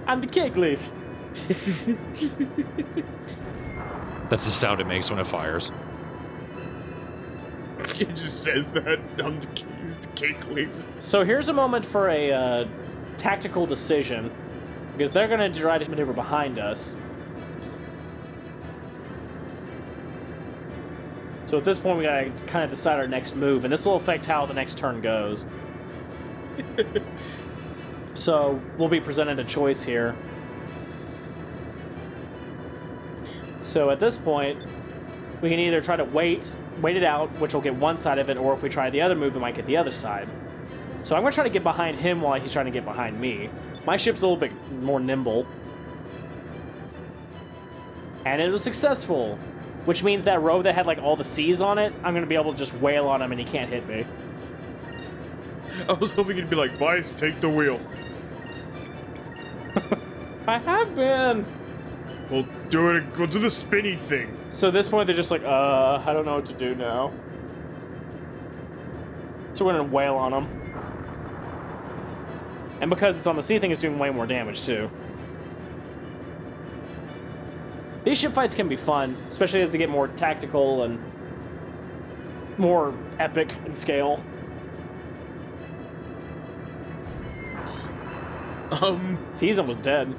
I'm the cake laser. That's the sound it makes when it fires. It just says that I'm the cake laser. So here's a moment for a tactical decision, because they're going to try to maneuver behind us. So at this point, we gotta kind of decide our next move, and this will affect how the next turn goes. So we'll be presented a choice here. So at this point, we can either try to wait it out, which will get one side of it, or if we try the other move, it might get the other side. So I'm gonna try to get behind him while he's trying to get behind me. My ship's a little bit more nimble. And it was successful. Which means that row that had like all the C's on it, I'm gonna be able to just wail on him and he can't hit me. I was hoping you'd be like, Vice, take the wheel. I have been. We'll do the spinny thing. So at this point they're just like, I don't know what to do now. So we're gonna wail on him. And because it's on the C thing, it's doing way more damage too. These ship fights can be fun, especially as they get more tactical and more epic in scale. See, he's almost dead.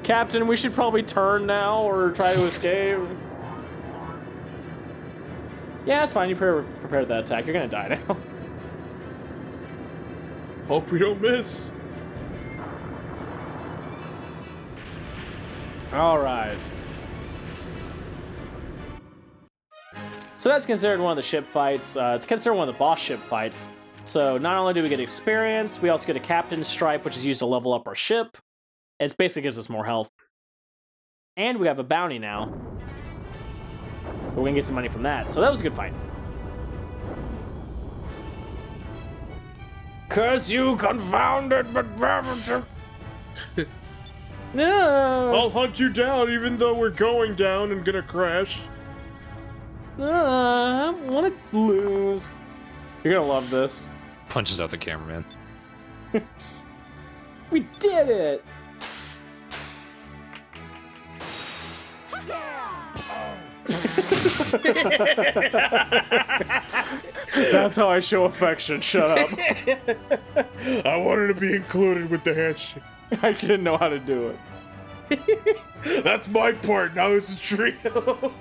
Captain, we should probably turn now or try to escape. Yeah, it's fine. You prepared that attack. You're gonna die now. Hope we don't miss. All right. So that's considered one of the ship fights. It's considered one of the boss ship fights. So not only do we get experience, we also get a captain's stripe, which is used to level up our ship. It basically gives us more health. And we have a bounty now. We're gonna get some money from that. So that was a good fight. Curse you, confounded but No. I'll hunt you down even though we're going down and gonna crash. I want to lose. You're gonna love this. Punches out the cameraman. We did it! That's how I show affection. Shut up. I wanted to be included with the handshake. I didn't know how to do it. That's my part. Now it's a trio.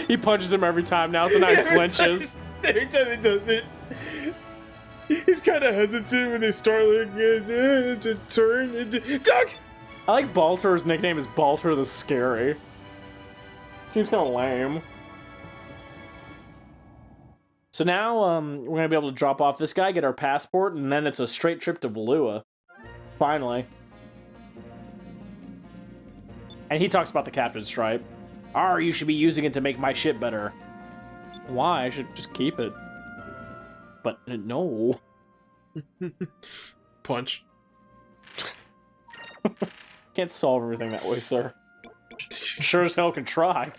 He punches him every time now, so now he flinches. Every time he does it, he's kind of hesitant when they start like to turn. Duck! I like Baltor's nickname is Baltor the Scary. Seems kind of lame. So now we're going to be able to drop off this guy, get our passport, and then it's a straight trip to Valua. Finally. And he talks about the captain's stripe. You should be using it to make my ship better. Why? I should just keep it. But no. Punch. Can't solve everything that way, sir. Sure as hell can try.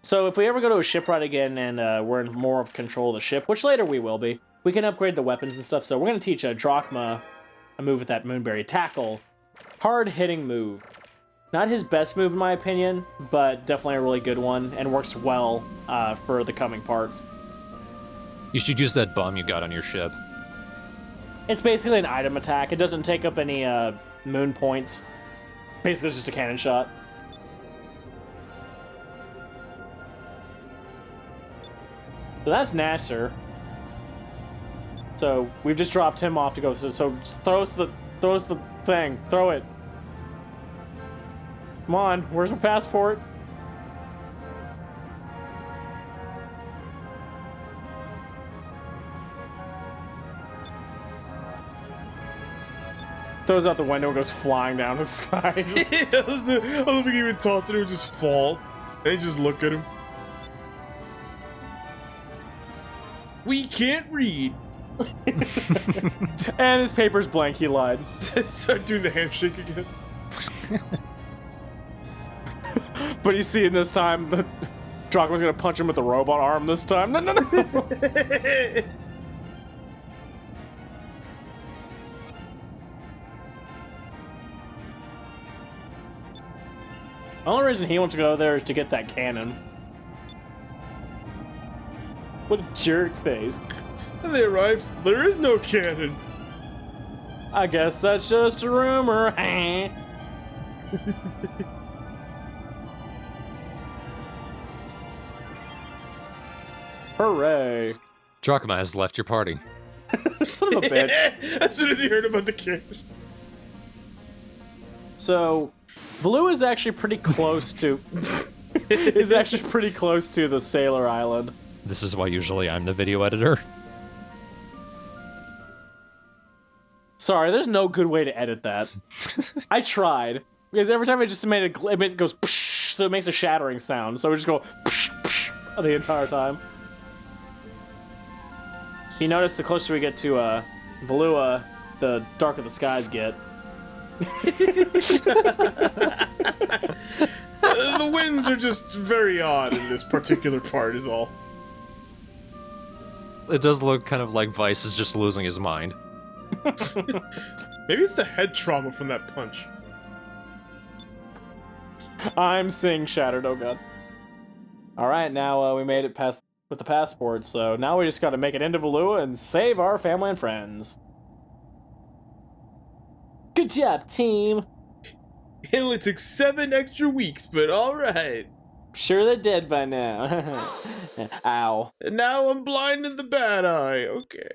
So if we ever go to a shipwright again and we're in more of control of the ship, which later we will be, we can upgrade the weapons and stuff. So we're going to teach Drachma a move with that Moonberry. Tackle. Hard-hitting move. Not his best move in my opinion, but definitely a really good one and works well for the coming parts. You should use that bomb you got on your ship. It's basically an item attack. It doesn't take up any moon points. Basically, it's just a cannon shot. So that's Nasser. So we've just dropped him off to go. So throw us the thing. Throw it. Come on. Where's my passport? Throws out the window and goes flying down the sky. I don't think he even toss it, it would just fall. And you just look at him. We can't read. And his paper's blank, he lied. Start doing the handshake again. But you see in this time, the Drachma's gonna punch him with the robot arm this time. No. The only reason he wants to go there is to get that cannon. What a jerk face. They arrive. There is no cannon. I guess that's just a rumor. Hooray. Drachma has left your party. Son of a bitch. As soon as he heard about the cannon. So, Valua is actually pretty close to... is actually pretty close to the Sailor Island. This is why usually I'm the video editor. Sorry, there's no good way to edit that. I tried. Because every time I just made it goes psh, so it makes a shattering sound. So we just go psh, psh, the entire time. You notice the closer we get to Valua, the darker the skies get. The winds are just very odd in this particular part is all. It does look kind of like Vice is just losing his mind. Maybe it's the head trauma from that punch. I'm seeing shattered, oh god. Alright, now we made it past with the passport, so now we just gotta make it into Valua and save our family and friends. Good job, team! It only took 7 extra weeks, but alright. Sure they're dead by now. Ow. And now I'm blind in the bad eye, okay.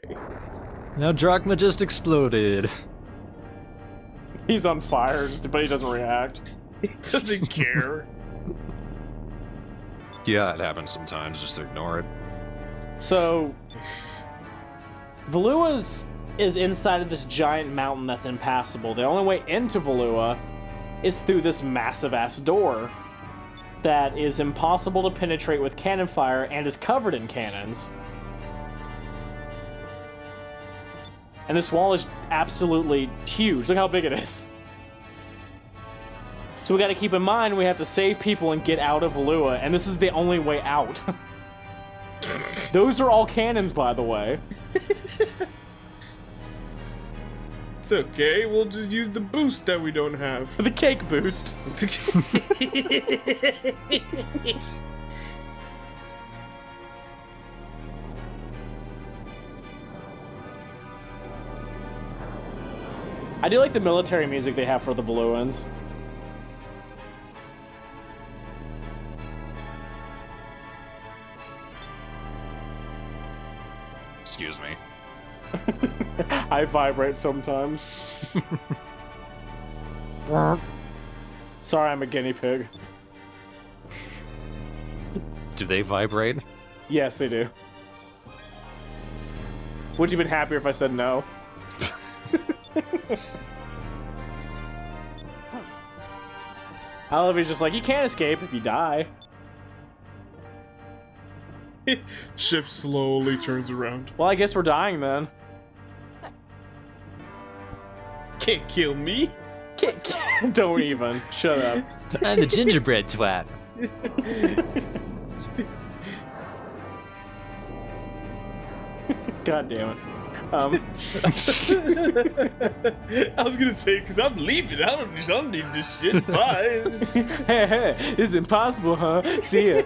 Now Drachma just exploded. He's on fire, but he doesn't react. He doesn't care. Yeah, it happens sometimes, just ignore it. So, Valua is inside of this giant mountain that's impassable. The only way into Valua is through this massive-ass door that is impossible to penetrate with cannon fire and is covered in cannons. And this wall is absolutely huge. Look how big it is. So we gotta keep in mind we have to save people and get out of Valua, and this is the only way out. Those are all cannons, by the way. It's okay, we'll just use the boost that we don't have. The cake boost. I do like the military music they have for the Valuans. Excuse me. I vibrate sometimes. Sorry, I'm a guinea pig. Do they vibrate? Yes, they do. Would you have been happier if I said no? I love he's just like, you can't escape if you die. Ship slowly turns around. Well, I guess we're dying then. Can't kill me. Don't even. Shut up. I'm the gingerbread twat. God damn it. I was gonna say, because I'm leaving. I don't need this shit. Bye. Hey, it's impossible, huh? See ya.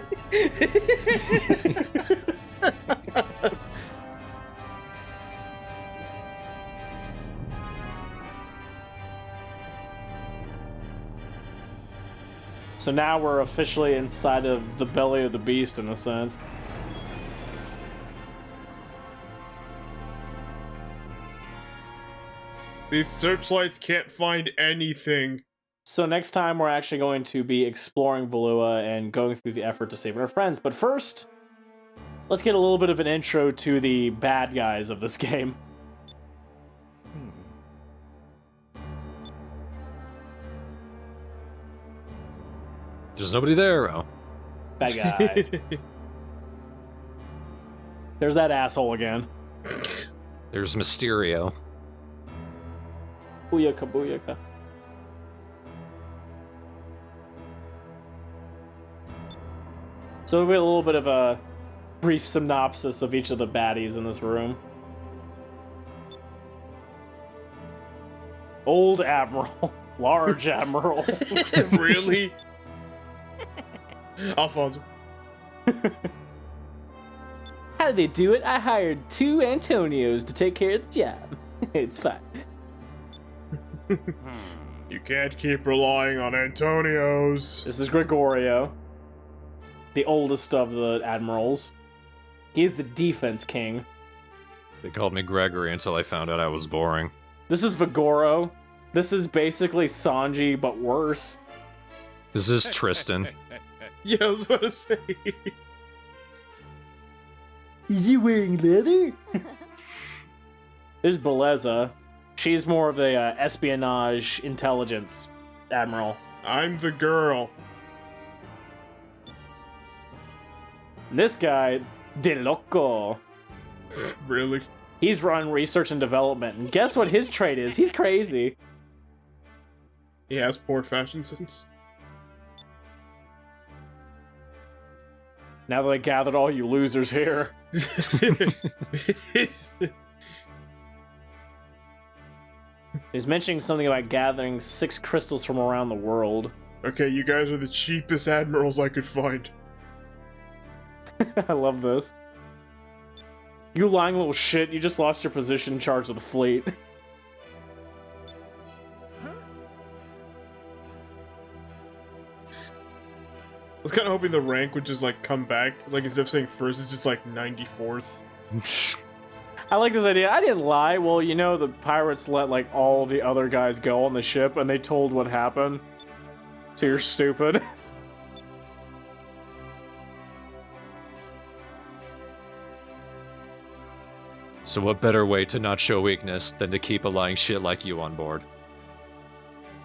So now we're officially inside of the belly of the beast, in a sense. These searchlights can't find anything. So next time we're actually going to be exploring Valua and going through the effort to save our friends. But first, let's get a little bit of an intro to the bad guys of this game. There's nobody there. Oh. Bad guys. There's that asshole again. There's Mysterio. Booyaka, booyaka. So we get a little bit of a brief synopsis of each of the baddies in this room. Old Admiral. Large Admiral. Really? Alfonso. How did they do it? I hired 2 Antonios to take care of the job. It's fine. You can't keep relying on Antonios. This is Gregorio, the oldest of the admirals. He's the defense king. They called me Gregory until I found out I was boring. This is Vigoro. This is basically Sanji, but worse. This is Tristan. Yeah, I was about to say. Is he wearing leather? There's Beleza. She's more of a espionage intelligence admiral. I'm the girl. And this guy, De Loco. Really? He's run research and development, and guess what his trait is? He's crazy. He has poor fashion sense. Now that I gathered all you losers here. He's mentioning something about gathering 6 crystals from around the world. Okay, you guys are the cheapest admirals I could find. I love this. You lying little shit, you just lost your position in charge of the fleet. I was kind of hoping the rank would just, like, come back. Like, instead of saying first, it's just, like, 94th. I like this idea. I didn't lie. Well, you know, the pirates let, like, all the other guys go on the ship, and they told what happened. So you're stupid. So what better way to not show weakness than to keep a lying shit like you on board?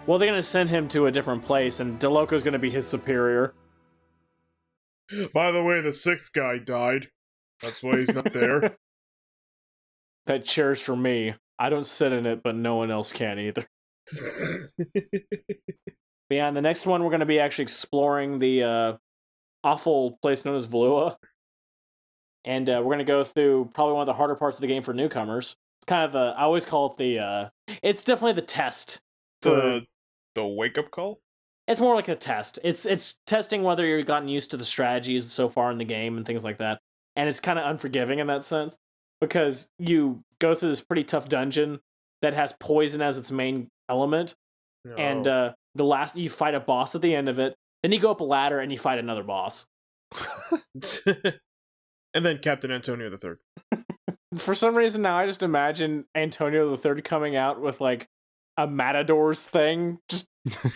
Well, they're gonna send him to a different place, and DeLoco's gonna be his superior. By the way, the 6th guy died. That's why he's not there. That chair's for me. I don't sit in it, but no one else can either. But yeah, in the next one, we're gonna be actually exploring the awful place known as Valua. And we're going to go through probably one of the harder parts of the game for newcomers. It's kind of I always call it the, it's definitely the test. The wake-up call? It's more like a test. It's testing whether you've gotten used to the strategies so far in the game and things like that. And it's kind of unforgiving in that sense. Because you go through this pretty tough dungeon, that has poison as its main element. No. And the last you fight a boss at the end of it. Then you go up a ladder and you fight another boss. And then Captain Antonio III. For some reason now I just imagine Antonio III coming out with like a Matador's thing, just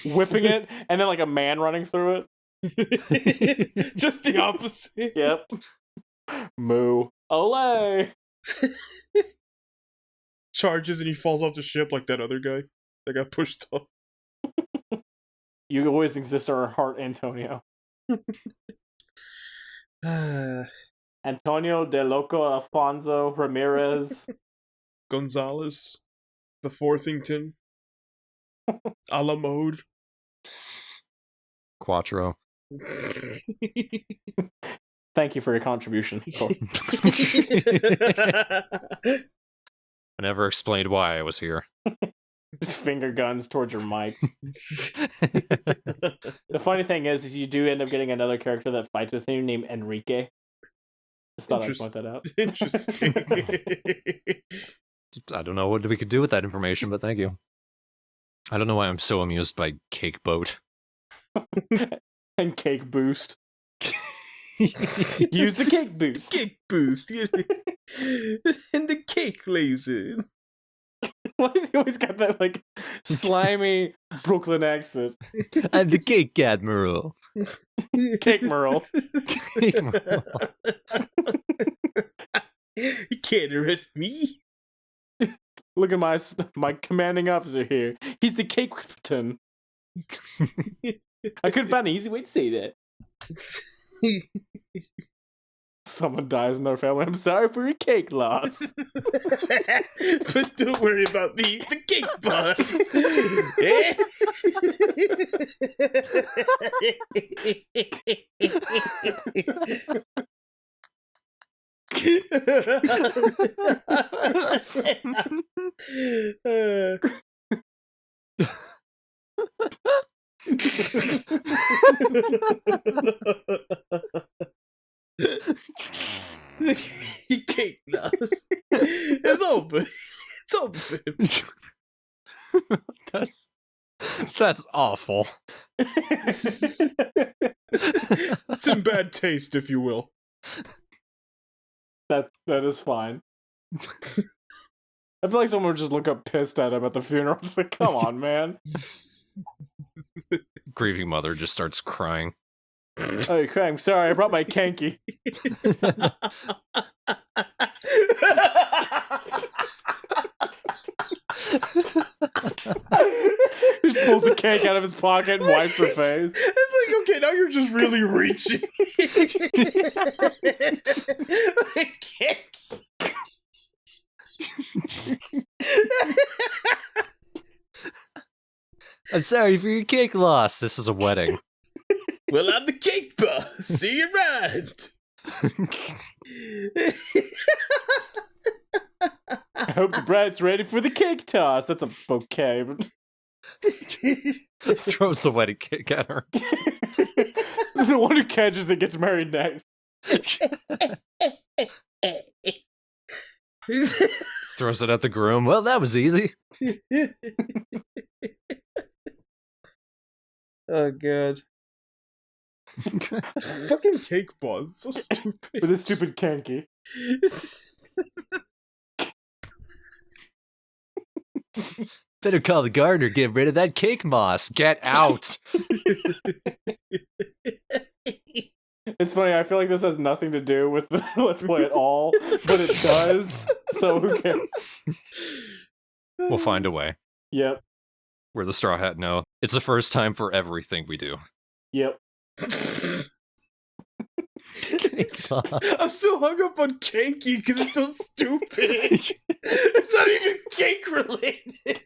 whipping it, and then like a man running through it. Just the opposite. Yep. Moo. Olay! Charges and he falls off the ship like that other guy that got pushed off. You always exist in our heart, Antonio. Antonio de Loco Alfonso Ramirez. Gonzalez. The Forthington. A la mode. Quattro. Thank you for your contribution. I never explained why I was here. Just finger guns towards your mic. The funny thing is you do end up getting another character that fights with you named Enrique. Just thought I'd point that out. Interesting. I don't know what we could do with that information, but thank you. I don't know why I'm so amused by Cake Boat. And Cake Boost. Use the Cake Boost. Cake Boost. And the cake laser. Why has he always got that, like, slimy Brooklyn accent? I'm the Cake Admiral. Cake Merle. Cake Merle. You can't arrest me. Look at my commanding officer here. He's the Cake Captain. I couldn't find an easy way to say that. Someone dies in their family. I'm sorry for your cake loss. But don't worry about me, the cake boss. You cake loss. It's over. It's over for him. That's awful. It's in bad taste, if you will. That is fine. I feel like someone would just look up pissed at him at the funeral. Just like, come on, man. Grieving mother just starts crying. Oh, you're crying. Sorry, I brought my kanky. He just pulls the cake out of his pocket and wipes her face. It's like, okay, now you're just really reaching. I'm sorry for your cake loss. This is a wedding. Well, I'm the cake boss. See you around. I hope the bride's ready for the cake toss. That's a bouquet. Throws the wedding cake at her. The one who catches it gets married next. Throws it at the groom. Well, that was easy. Oh, God. Fucking cake boss. So stupid. With a stupid kanky. Better call the gardener, get rid of that cake moss. Get out. It's funny, I feel like this has nothing to do with the Let's Play at all, but it does, so who cares? We'll find a way. Yep. We're the Straw Hat No. It's the first time for everything we do. Yep. I'm still hung up on Kanky because it's so stupid. It's not even cake related.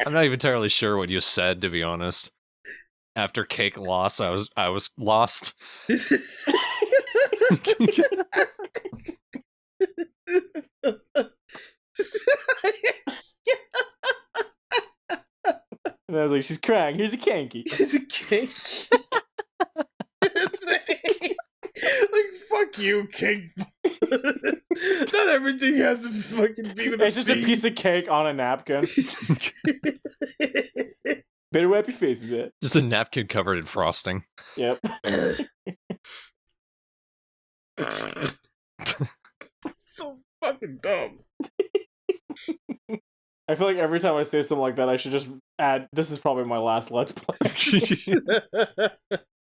I'm not even entirely sure what you said, to be honest. After cake loss, I was lost. And I was like, she's crying, here's a kanky. It's a cake. Like, fuck Fuck you, cake. Not everything has to fucking be with It's just a piece of cake on a napkin. Better wipe your face with it. Just a napkin covered in frosting. Yep. So fucking dumb. I feel like every time I say something like that, I should just add, this is probably my last Let's Play.